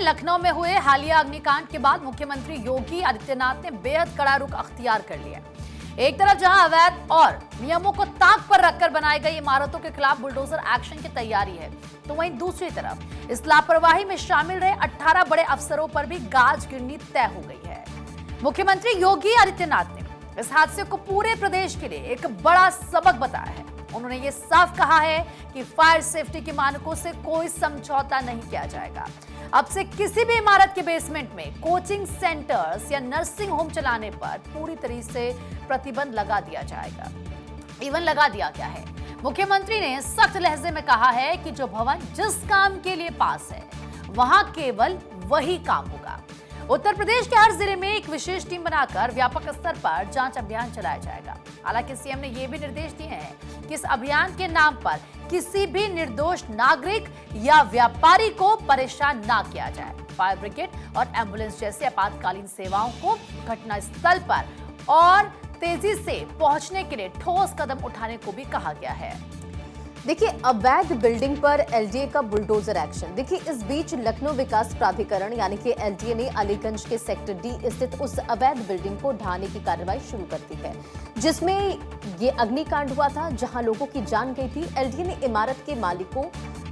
लखनऊ में हुए हालिया अग्निकांड के बाद मुख्यमंत्री योगी आदित्यनाथ ने बेहद कड़ा रुख अख्तियार कर लिया। एक तरफ जहां अवैध और नियमों को ताक पर रखकर बनाई गई इमारतों के खिलाफ बुलडोजर एक्शन की तैयारी है, तो वहीं दूसरी तरफ इस लापरवाही में शामिल रहे 18 बड़े अफसरों पर भी गाज गिरनी तय हो गई है। मुख्यमंत्री योगी आदित्यनाथ ने इस हादसे को पूरे प्रदेश के लिए एक बड़ा सबक बताया है। उन्होंने ये साफ कहा है कि फायर सेफ्टी के मानकों से कोई समझौता नहीं किया जाएगा। अब से किसी भी इमारत के बेसमेंट में कोचिंग सेंटर्स या नर्सिंग होम चलाने पर पूरी तरह से प्रतिबंध लगा दिया जाएगा, इवन लगा दिया गया है। मुख्यमंत्री ने सख्त लहजे में कहा है कि जो भवन जिस काम के लिए पास है वहां केवल वही काम होगा। उत्तर प्रदेश के हर जिले में एक विशेष टीम बनाकर व्यापक स्तर पर जांच अभियान चलाया जाएगा। हालांकि सीएम ने यह भी निर्देश दिए हैं कि इस अभियान के नाम पर किसी भी निर्दोष नागरिक या व्यापारी को परेशान ना किया जाए। फायर ब्रिगेड और एम्बुलेंस जैसे आपातकालीन सेवाओं को घटनास्थल पर और तेजी से पहुंचने के लिए ठोस कदम उठाने को भी कहा गया है। देखिए, अवैध बिल्डिंग पर एलडीए का बुलडोजर एक्शन। देखिए, इस बीच लखनऊ विकास प्राधिकरण यानी कि एलडीए ने अलीगंज के सेक्टर डी स्थित उस अवैध बिल्डिंग को ढहाने की कार्रवाई शुरू कर दी है, जिसमें ये अग्निकांड हुआ था, जहां लोगों की जान गई थी। एलडीए ने इमारत के मालिकों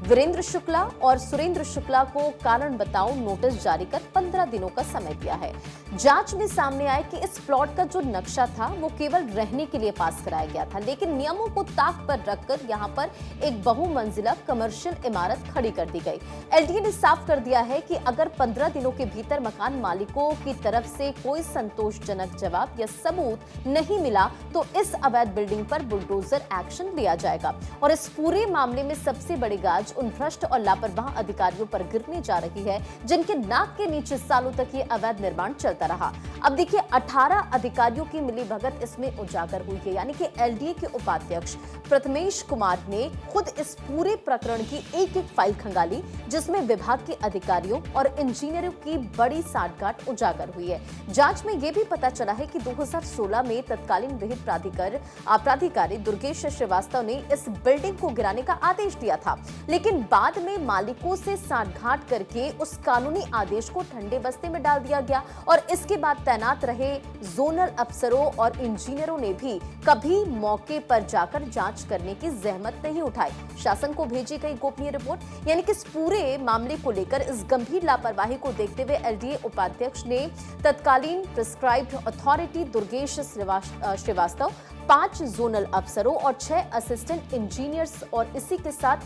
वीरेंद्र शुक्ला और सुरेंद्र शुक्ला को कारण बताओ नोटिस जारी कर 15 दिनों का समय दिया है। जांच में सामने आया कि इस प्लॉट का जो नक्शा था वो केवल रहने के लिए पास कराया गया था, लेकिन नियमों को ताक पर रखकर यहां पर एक बहुमंजिला कमर्शियल इमारत खड़ी कर दी गई। एलडीए ने साफ कर दिया है कि अगर 15 दिनों के भीतर मकान मालिकों की तरफ से कोई संतोषजनक जवाब या सबूत नहीं मिला तो इस अवैध बिल्डिंग पर बुलडोजर एक्शन लिया जाएगा। और इस पूरे मामले में सबसे बड़ी गाज उन भ्रष्ट और लापरवाह अधिकारियों पर गिरने जा रही है, जिनके नाक के नीचे सालों तक ये अवैध निर्माण चलता रहा। अब देखिए, 18 अधिकारियों की मिलीभगत इसमें उजागर हुई है, यानी कि एलडीए के उपाध्यक्ष प्रथमेश कुमार ने खुद इस पूरे प्रकरण की एक एक फाइल खंगाली, जिसमें विभाग के अधिकारियों और इंजीनियरों की बड़ी साठगांठ उजागर हुई है। जांच में यह भी पता चला है कि 2016 में तत्कालीन विहित प्राधिकारी दुर्गेश श्रीवास्तव ने इस बिल्डिंग को गिराने का आदेश दिया था, लेकिन बाद में मालिकों से साठगांठ करके उस कानूनी आदेश को ठंडे बस्ते में डाल दिया गया। और इसके बाद तैनात रहे जोनल अफसरों और इंजीनियरों ने भी कभी मौके पर जाकर जांच करने की जहमत नहीं उठाई। शासन को भेजी गई गोपनीय रिपोर्ट, यानी कि इस पूरे मामले को लेकर इस गंभीर लापरवाही को देखते हुए एलडीए उपाध्यक्ष ने तत्कालीन prescribed authority Durgesh Srivastava, 5 zonal अफसरों और 6 असिस्टेंट इंजीनियर्स और इसी के साथ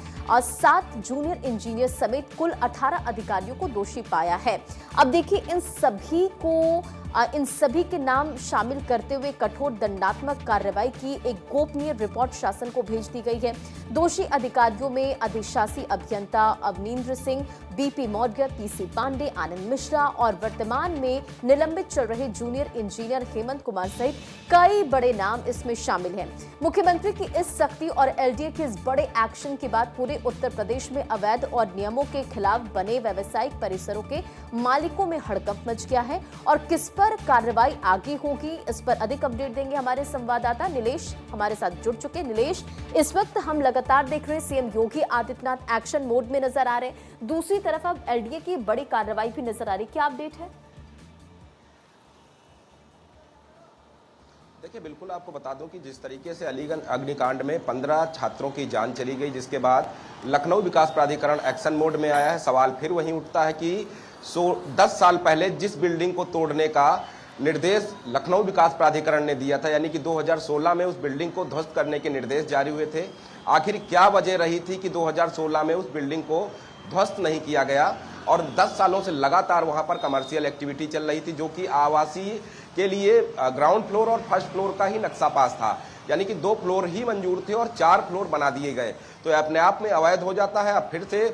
7 जूनियर इंजीनियर समेत कुल 18 अधिकारियों को दोषी पाया है। अब देखिए, इन सभी के नाम शामिल करते हुए कठोर दंडात्मक कार्रवाई की एक गोपनीय रिपोर्ट शासन को भेज दी गई है। दोषी अधिकारियों में अधिशासी अभियंता अवनींद्र सिंह, बीपी मौर्य, पीसी पांडे, आनंद मिश्रा और वर्तमान में निलंबित चल रहे जूनियर इंजीनियर हेमंत कुमार सहित कई बड़े नाम इसमें शामिल हैं। मुख्यमंत्री की इस सख्ती और एलडीए के इस बड़े एक्शन के बाद पूरे उत्तर प्रदेश में अवैध और नियमों के खिलाफ बने व्यावसायिक परिसरों के मालिकों में हड़कंप मच गया है। और किस पर कार्रवाई आगे होगी, इस पर अधिक अपडेट देंगे हमारे संवाददाता नीलेश, हमारे साथ जुड़ चुके। नीलेश, इस वक्त हम लगातार देख रहे हैं CM Yogi Adityanath action mode में नजर आ रहे हैं, दूसरी तरफ अब एलडीए की बड़ी कार्रवाई भी नजर आ रही, क्या अपडेट है? देखिए, बिल्कुल आपको बता दूं कि जिस तरीके से अलीगंज अग्निकांड में 15 छात्रों की जान चली गई, जिसके बाद लखनऊ विकास प्राधिकरण एक्शन मोड में आया है, सवाल फिर वही उठता है कि 10 साल पहले जिस बिल्डिंग को तोड़ने का निर्देश लखनऊ विकास प्राधिकरण ने दिया था, यानी कि 2016 में उस बिल्डिंग को ध्वस्त करने के निर्देश जारी हुए थे, आखिर क्या वजह रही थी कि 2016 में उस बिल्डिंग को ध्वस्त नहीं किया गया और 10 सालों से लगातार वहां पर कमर्शियल एक्टिविटी चल रही थी, जो कि आवासीय के लिए ग्राउंड फ्लोर और फर्स्ट फ्लोर का ही नक्शा पास था, यानी कि 2 फ्लोर ही मंजूर थे और 4 फ्लोर बना दिए गए, तो अपने आप में अवैध हो जाता है। अब फिर से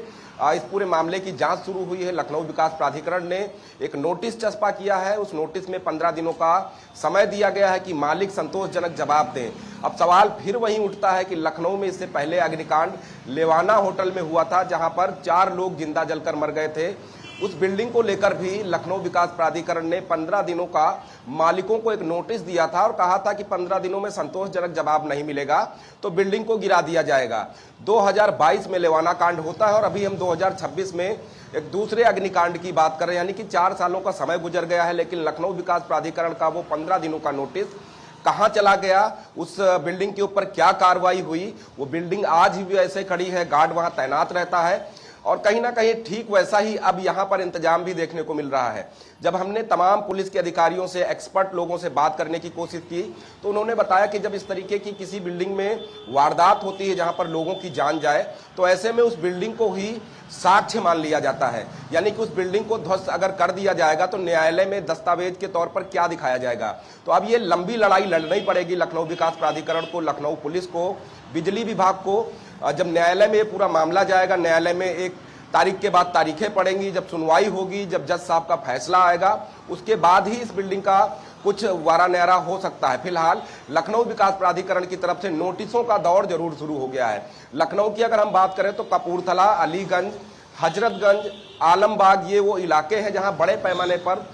इस पूरे मामले की जांच शुरू हुई है। लखनऊ विकास प्राधिकरण ने एक नोटिस चस्पा किया है, उस नोटिस में 15 दिनों का समय दिया गया है कि मालिक संतोषजनक जवाब दें। अब सवाल फिर वही उठता है कि लखनऊ में इससे पहले अग्निकांड लेवाना होटल में हुआ था, जहां पर 4 लोग जिंदा जलकर मर गए थे उस बिल्डिंग को लेकर भी लखनऊ विकास प्राधिकरण ने 15 दिनों का मालिकों को एक नोटिस दिया था और कहा था कि 15 दिनों में संतोषजनक जवाब नहीं मिलेगा तो बिल्डिंग को गिरा दिया जाएगा। 2022 में लेवाना कांड होता है और अभी हम 2026 में एक दूसरे अग्निकांड की बात कर रहे हैं, यानी कि 4 सालों का समय गुजर गया है, लेकिन लखनऊ विकास प्राधिकरण का वो 15 दिनों का नोटिस कहां चला गया, उस बिल्डिंग के ऊपर क्या कार्रवाई हुई। वो बिल्डिंग आज भी ऐसे खड़ी है, गार्ड वहां तैनात रहता है और कहीं ना कहीं ठीक वैसा ही अब यहां पर इंतजाम भी देखने को मिल रहा है। जब हमने तमाम पुलिस के अधिकारियों से, एक्सपर्ट लोगों से बात करने की कोशिश की तो उन्होंने बताया कि जब इस तरीके की किसी बिल्डिंग में वारदात होती है जहां पर लोगों की जान जाए तो ऐसे में उस बिल्डिंग को ही साक्ष्य मान लिया जाता है, यानी कि उस बिल्डिंग को ध्वस्त अगर कर दिया जाएगा तो न्यायालय में दस्तावेज के तौर पर क्या दिखाया जाएगा। तो अब ये लंबी लड़ाई लड़नी पड़ेगी लखनऊ विकास प्राधिकरण को, लखनऊ पुलिस को, बिजली विभाग को। जब न्यायालय में ये पूरा मामला जाएगा, न्यायालय में एक तारीख के बाद तारीखें पड़ेंगी, जब सुनवाई होगी, जब जज साहब का फैसला आएगा उसके बाद ही इस बिल्डिंग का कुछ वारा न्यारा हो सकता है। फिलहाल लखनऊ विकास प्राधिकरण की तरफ से नोटिसों का दौर जरूर शुरू हो गया है। लखनऊ की अगर हम बात करें तो कपूरथला, अलीगंज, हजरतगंज, आलमबाग ये वो इलाके हैं जहां बड़े पैमाने पर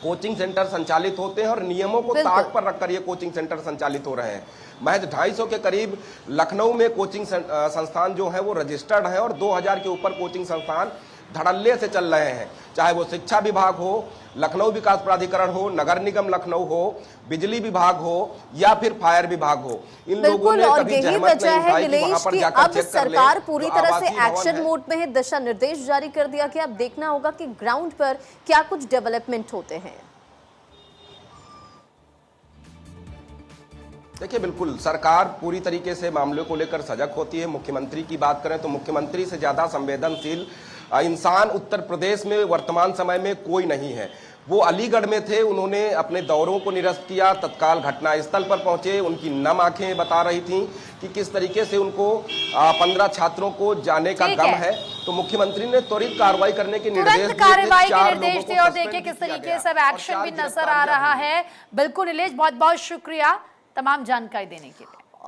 कोचिंग सेंटर संचालित होते हैं और नियमों को ताक पर रखकर ये कोचिंग सेंटर संचालित हो रहे हैं। महज 250 के करीब लखनऊ में कोचिंग संस्थान जो है वो रजिस्टर्ड है और 2000 के ऊपर कोचिंग संस्थान धड़ल्ले से चल रहे हैं, चाहे वो शिक्षा विभाग हो, लखनऊ विकास प्राधिकरण हो, नगर निगम लखनऊ हो, बिजली विभाग हो या फिर फायर विभाग हो। इन लोगों ने कभी जहमत नहीं उठाई कि वहां पर जाकर चेक कर ले। सरकार पूरी तरह से एक्शन मोड में है, दिशा निर्देश जारी कर दिया कि अब देखना होगा कि ग्राउंड पर क्या कुछ डेवलपमेंट होते हैं। देखिए, बिल्कुल सरकार पूरी तरीके से मामले को लेकर सजग होती है। मुख्यमंत्री की बात करें तो मुख्यमंत्री से ज्यादा संवेदनशील इंसान उत्तर प्रदेश में वर्तमान समय में कोई नहीं है। वो अलीगढ़ में थे, उन्होंने अपने दौरों को निरस्त किया, तत्काल घटनास्थल पर पहुंचे, उनकी नम आंखें बता रही थीं कि किस तरीके से उनको 15 छात्रों को जाने का गम है। तो मुख्यमंत्री ने त्वरित कार्रवाई करने के निर्देश दिए, कार्रवाई के निर्देश दिए और देखिए किस तरीके से एक्शन भी नजर आ रहा है। बिल्कुल नीलेश, बहुत बहुत शुक्रिया तमाम जानकारी देने के लिए।